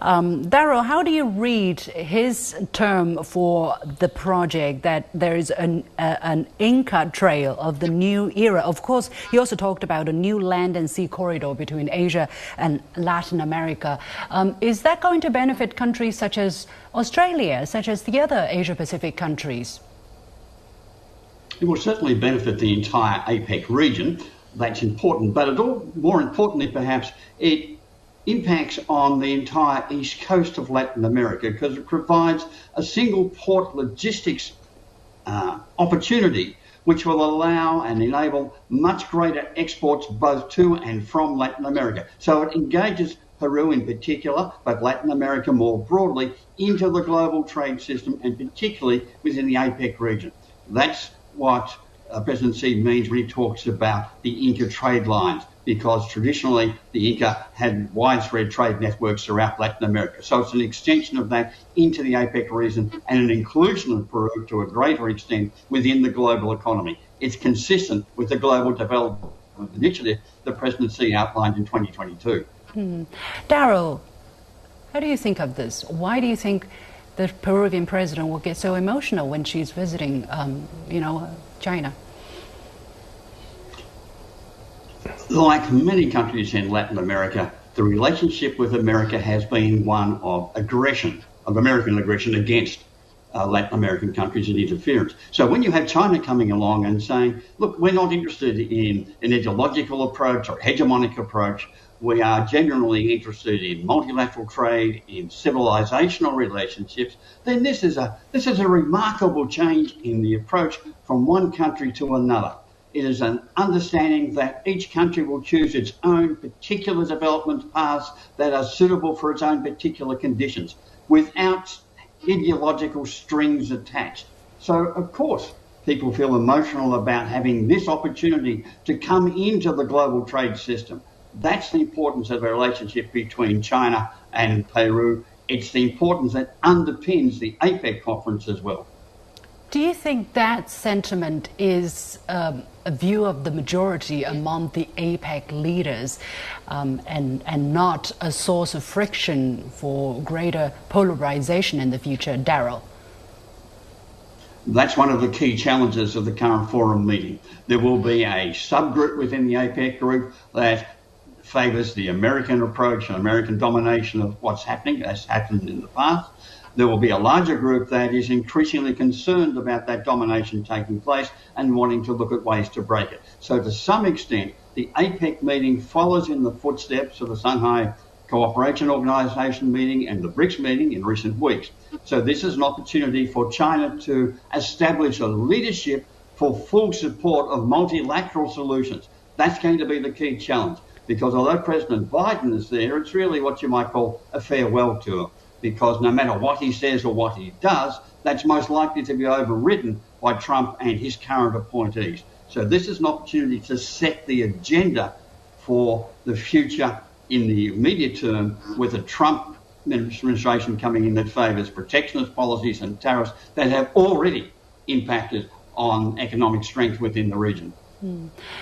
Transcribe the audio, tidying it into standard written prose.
Daryl, how do you read his term for the project, that there is an Inca trail of the new era? Of course, he also talked about a new land and sea corridor between Asia and Latin America. Is that going to benefit countries such as Australia, such as the other Asia-Pacific countries? It will certainly benefit the entire APEC region. That's important, but more importantly perhaps, it impacts on the entire east coast of Latin America because it provides a single port logistics opportunity which will allow and enable much greater exports both to and from Latin America. So it engages Peru in particular, but Latin America more broadly, into the global trade system and particularly within the APEC region. That's what President Xi means when he talks about the Inca trade lines, because traditionally the Inca had widespread trade networks throughout Latin America. So it's an extension of that into the APEC region and an inclusion of Peru to a greater extent within the global economy. It's consistent with the Global Development Initiative that President Xi outlined in 2022. Daryl, how do you think of this? Why do you think the Peruvian president will get so emotional when she's visiting, China? Like many countries in Latin America, the relationship with America has been one of aggression, of American aggression against Latin American countries and interference. So when you have China coming along and saying, look, we're not interested in an ideological approach or hegemonic approach, we are genuinely interested in multilateral trade, in civilizational relationships, then this is a remarkable change in the approach from one country to another. It is an understanding that each country will choose its own particular development paths that are suitable for its own particular conditions without ideological strings attached. So, of course, people feel emotional about having this opportunity to come into the global trade system. That's the importance of a relationship between China and Peru. It's the importance that underpins the APEC conference as well. Do you think that sentiment is a view of the majority among the APEC leaders and not a source of friction for greater polarization in the future, Daryl? That's one of the key challenges of the current forum meeting. There will be a subgroup within the APEC group that favours the American approach and American domination of what's happening, as happened in the past. There will be a larger group that is increasingly concerned about that domination taking place and wanting to look at ways to break it. So to some extent, the APEC meeting follows in the footsteps of the Shanghai Cooperation Organization meeting and the BRICS meeting in recent weeks. So this is an opportunity for China to establish a leadership for full support of multilateral solutions. That's going to be the key challenge, because although President Biden is there, it's really what you might call a farewell tour, because no matter what he says or what he does, that's most likely to be overridden by Trump and his current appointees. So this is an opportunity to set the agenda for the future in the immediate term, with a Trump administration coming in that favours protectionist policies and tariffs that have already impacted on economic strength within the region.